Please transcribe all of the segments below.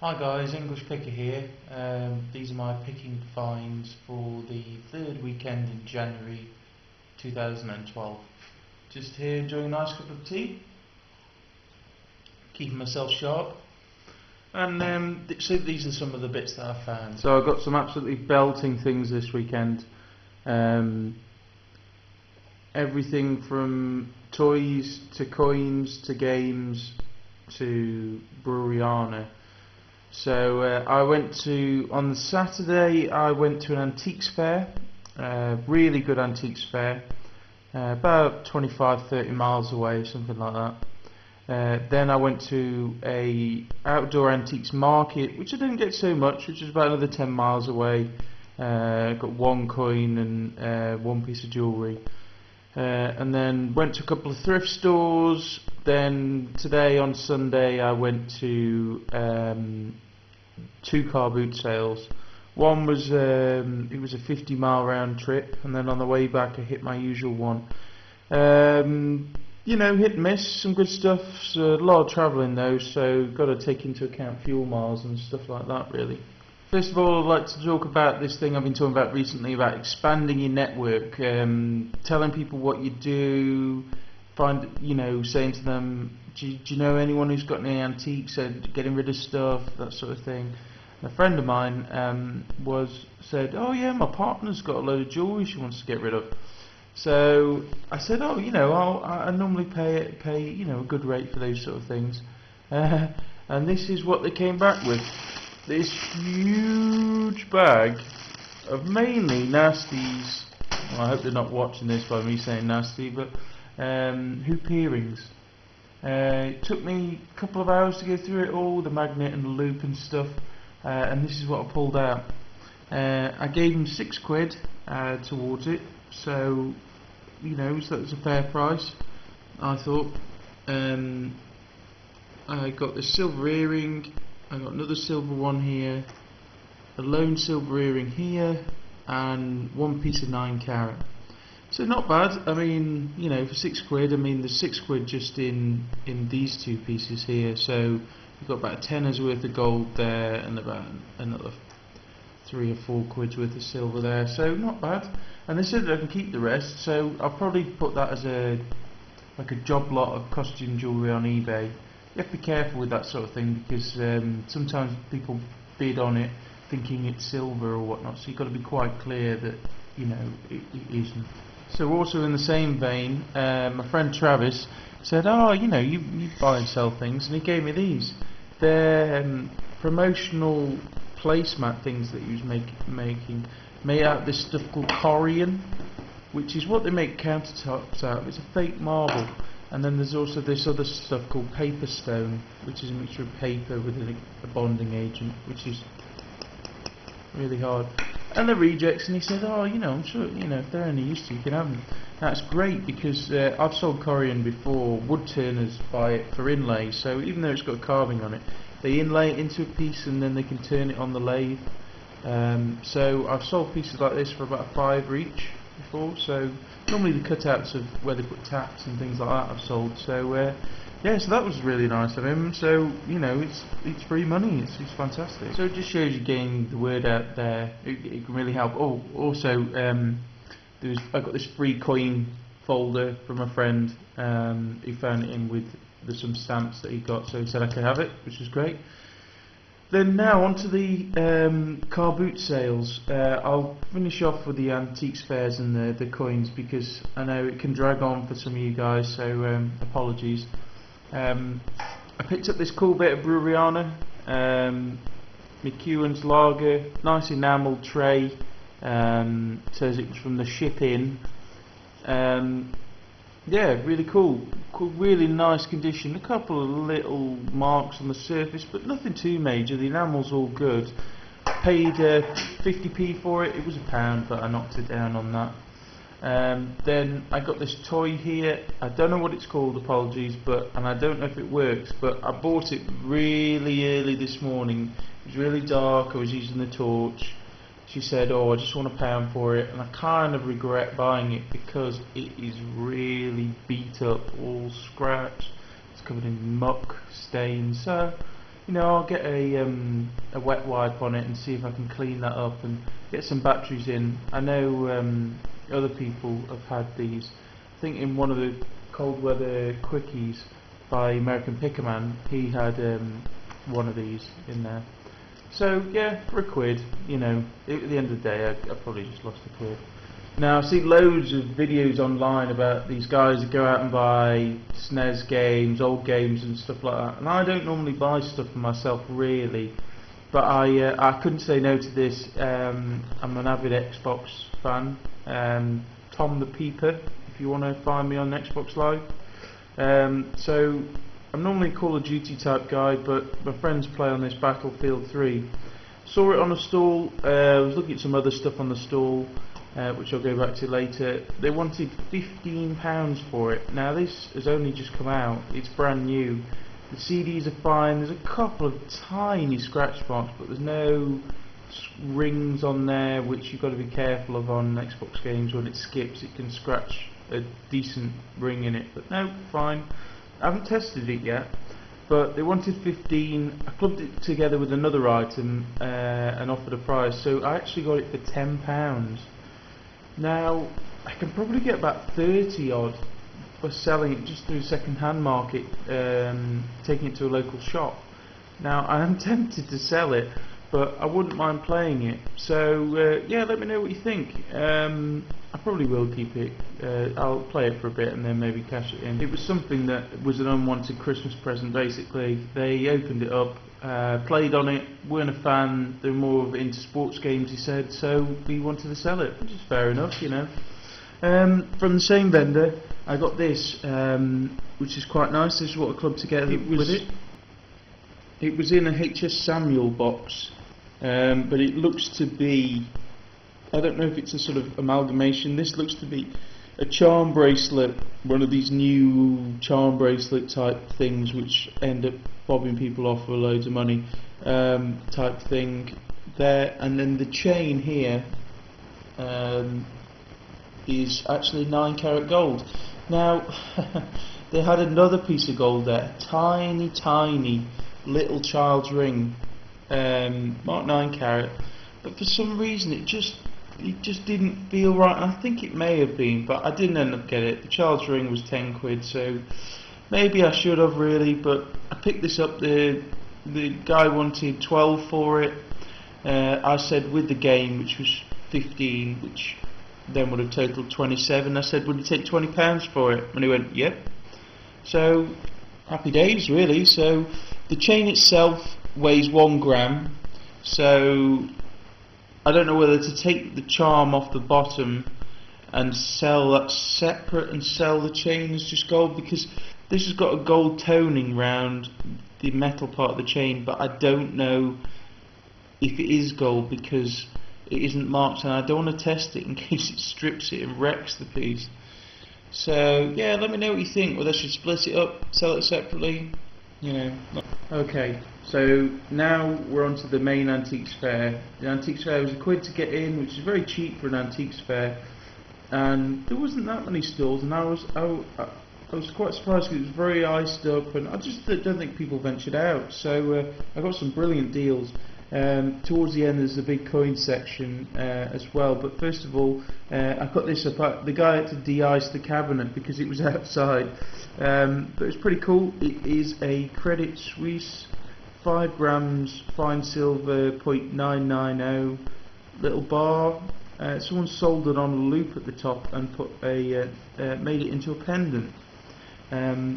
Hi guys, English Picker here. These are my picking finds for the third weekend in January 2012. Just here enjoying a nice cup of tea, keeping myself sharp. And so these are some of the bits that I found. So I've got some absolutely belting things this weekend. Everything from toys to coins to games to Bruriana. So on Saturday I went to an antiques fair, really good antiques fair, about 25-30 miles away, something like that. Then I went to a outdoor antiques market, which I didn't get so much, which is about another 10 miles away. Got one coin and one piece of jewellery. And then went to a couple of thrift stores. Then today on Sunday I went to two car boot sales. One was it was a 50-mile round trip, and then on the way back I hit my usual one. You know, hit and miss, some good stuff. So a lot of travelling though, so got to take into account fuel miles and stuff like that really. First of all, I'd like to talk about this thing I've been talking about recently about expanding your network, telling people what you do, saying to them, do you know anyone who's got any antiques, getting rid of stuff, that sort of thing. And a friend of mine said, oh yeah, my partner's got a load of jewellery she wants to get rid of. So I said, oh, I normally pay a good rate for those sort of things. And this is what they came back with. This huge bag of mainly nasties. Well, I hope they're not watching this by me saying nasty, but hoop earrings. It took me a couple of hours to go through it all, the magnet and the loop and stuff, and this is what I pulled out. I gave him £6 towards it, so that was a fair price, I thought. I got this silver earring. I got another silver one here, a lone silver earring here, and one piece of 9-carat. So not bad. I mean, for £6. I mean, there's £6 just in these two pieces here. So you've got about a tenner's worth of gold there, and about another £3 or £4 worth of silver there. So not bad. And they said that I can keep the rest. So I'll probably put that as a job lot of costume jewellery on eBay. You have to be careful with that sort of thing because sometimes people bid on it thinking it's silver or whatnot, so you've got to be quite clear that it isn't. So also in the same vein, my friend Travis said, oh, you buy and sell things, and he gave me these. They're promotional placemat things that he was making, made out of this stuff called corian, which is what they make countertops out of. It's a fake marble. And then there's also this other stuff called paper stone, which is a mixture of paper with a bonding agent, which is really hard. And the rejects, and he said, oh, I'm sure, if they're any use to you, can have them. That's great because I've sold corian before. Wood turners buy it for inlay, so even though it's got carving on it, they inlay it into a piece and then they can turn it on the lathe. So I've sold pieces like this for about £5 each before, so normally the cutouts of where they put taps and things like that I've sold. So yeah, so that was really nice of him. So it's free money. It's fantastic. So it just shows you getting the word out there. It can really help. Oh, also I got this free coin folder from a friend. He found it in with some stamps that he got, so he said I could have it, which was great. Then now onto the car boot sales. I'll finish off with the antiques fairs and the coins because I know it can drag on for some of you guys, so apologies. I picked up this cool bit of Bruriana, McEwen's lager, nice enamelled tray, says it was from the ship in. Yeah, really cool, really nice condition. A couple of little marks on the surface, but nothing too major. The enamel's all good. Paid 50p for it. It was £1, but I knocked it down on that. Then I got this toy here. I don't know what it's called, apologies, and I don't know if it works, but I bought it really early this morning. It was really dark. I was using the torch. She said, oh, I just want £1 for it, and I kind of regret buying it because it is really beat up, all scratched. It's covered in muck stains, so you know, I'll get a wet wipe on it and see if I can clean that up and get some batteries in. I know other people have had these. I think in one of the cold weather quickies by American Pickerman, he had one of these in there. So yeah, for £1, you know, at the end of the day, I probably just lost £1. Now I see loads of videos online about these guys that go out and buy SNES games, old games and stuff like that, and I don't normally buy stuff for myself really, but I couldn't say no to this. I'm an avid Xbox fan, Tom the Peeper, if you want to find me on Xbox Live. So I'm normally a Call of Duty type guy, but my friends play on this Battlefield 3. Saw it on a stall, was looking at some other stuff on the stall, which I'll go back to later. They wanted £15 for it. Now this has only just come out, it's brand new. The CDs are fine, there's a couple of tiny scratch marks, but there's no rings on there, which you've got to be careful of on Xbox games. When it skips, it can scratch a decent ring in it, but no, fine. I haven't tested it yet, but they wanted 15. I clubbed it together with another item and offered a price, so I actually got it for £10. Now I can probably get about 30 odd for selling it just through a second-hand market, taking it to a local shop. Now I am tempted to sell it, but I wouldn't mind playing it. So yeah, let me know what you think. I probably will keep it. I'll play it for a bit and then maybe cash it in. It was something that was an unwanted Christmas present basically. They opened it up, played on it, weren't a fan, they're more into sports games, he said, so we wanted to sell it, which is fair enough, you know. From the same vendor I got this, which is quite nice. This is what I clubbed together with it. It was in a HS Samuel box, but it looks to be, I don't know if it's a sort of amalgamation. This looks to be a charm bracelet, one of these new charm bracelet type things which end up bobbing people off for loads of money, type thing there. And then the chain here is actually 9 karat gold. Now they had another piece of gold there, tiny little child's ring, marked 9 karat, but for some reason it just didn't feel right, and I think it may have been, but I didn't end up getting it. The child's ring was £10, so maybe I should have really, but I picked this up. The guy wanted 12 for it. I said with the game, which was 15, which then would have totaled 27. I said, would you take £20 for it? And he went, yep. So happy days really. So the chain itself weighs 1 gram, so I don't know whether to take the charm off the bottom and sell that separate and sell the chain as just gold, because this has got a gold toning round the metal part of the chain, but I don't know if it is gold because it isn't marked, and I don't want to test it in case it strips it and wrecks the piece. So yeah, let me know what you think, whether I should split it up, sell it separately, you know. Okay, so now we're on to the main antiques fair. The antiques fair was £1 to get in, which is very cheap for an antiques fair, and there wasn't that many stalls, and I was quite surprised because it was very iced up, and I just don't think people ventured out. So I got some brilliant deals. Towards the end there's the big coin section as well, but first of all I got this up. The guy had to de-ice the cabinet because it was outside, but it's pretty cool. It is a Credit Suisse 5 grams fine silver 0.990 little bar. Someone soldered on a loop at the top and put made it into a pendant,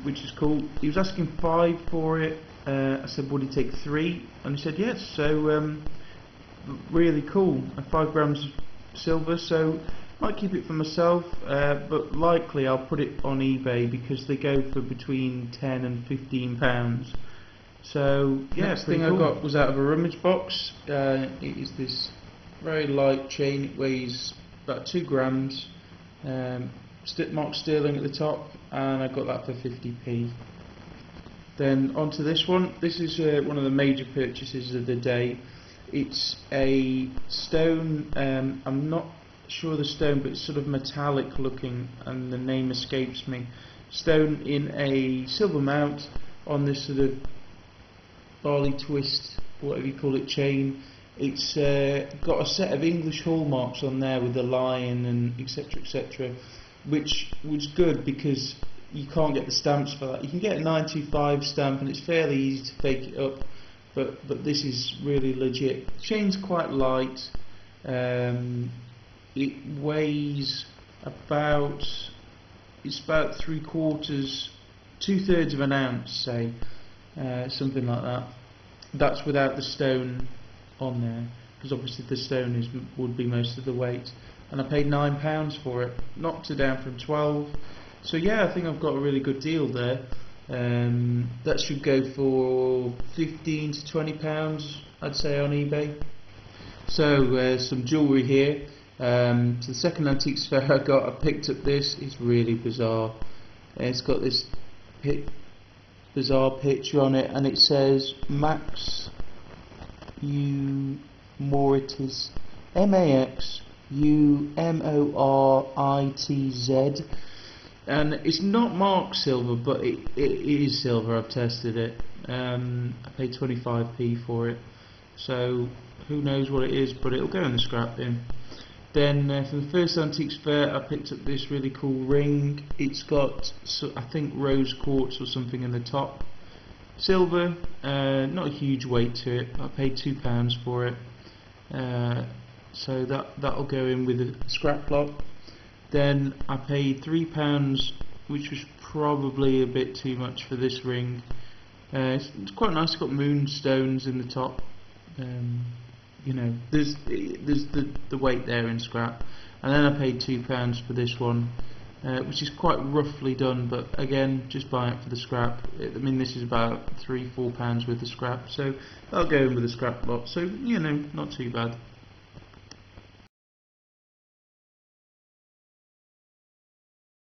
which is cool. He was asking 5 for it. I said, would he take 3? And he said yes. So really cool. 5 grams of silver, so might keep it for myself, but likely I'll put it on eBay because they go for between £10 and £15. So yeah, next thing cool. I got was out of a rummage box. It is this very light chain. It weighs about 2 grams, marked sterling at the top, and I got that for 50p. Then onto this one. This is one of the major purchases of the day. It's a stone, I'm not sure the stone, but it's sort of metallic looking, and the name escapes me. Stone in a silver mount on this sort of barley twist, whatever you call it, chain. It's got a set of English hallmarks on there with the lion and etc etc, which was good because you can't get the stamps for that. You can get a 925 stamp and it's fairly easy to fake it up, but this is really legit. The chain's quite light. It weighs about, it's about 2/3 of an ounce, say, something like that. That's without the stone on there, because obviously the stone would be most of the weight. And I paid £9 for it, knocked it down from 12. So yeah, I think I've got a really good deal there. That should go for £15 to £20, I'd say, on eBay. So some jewellery here. To the second antiques fair I picked up this. It's really bizarre. It's got this bizarre picture on it, and it says Max Moritz, MAXUMORITZ, and it's not marked silver, but it is silver. I've tested it. I paid 25p for it, so who knows what it is, but it'll go in the scrap bin. Then for the first antiques fair I picked up this really cool ring. It's got, I think, rose quartz or something in the top. Silver, not a huge weight to it. I paid £2 for it. So that'll go in with a scrap block. Then I paid £3, which was probably a bit too much for this ring. It's quite nice. It's got moonstones in the top. You know, there's the weight there in scrap. And then I paid £2 for this one, which is quite roughly done, but again, just buy it for the scrap. I mean, this is about £3-4 worth of scrap, so I'll go in with a scrap lot. So, you know, not too bad.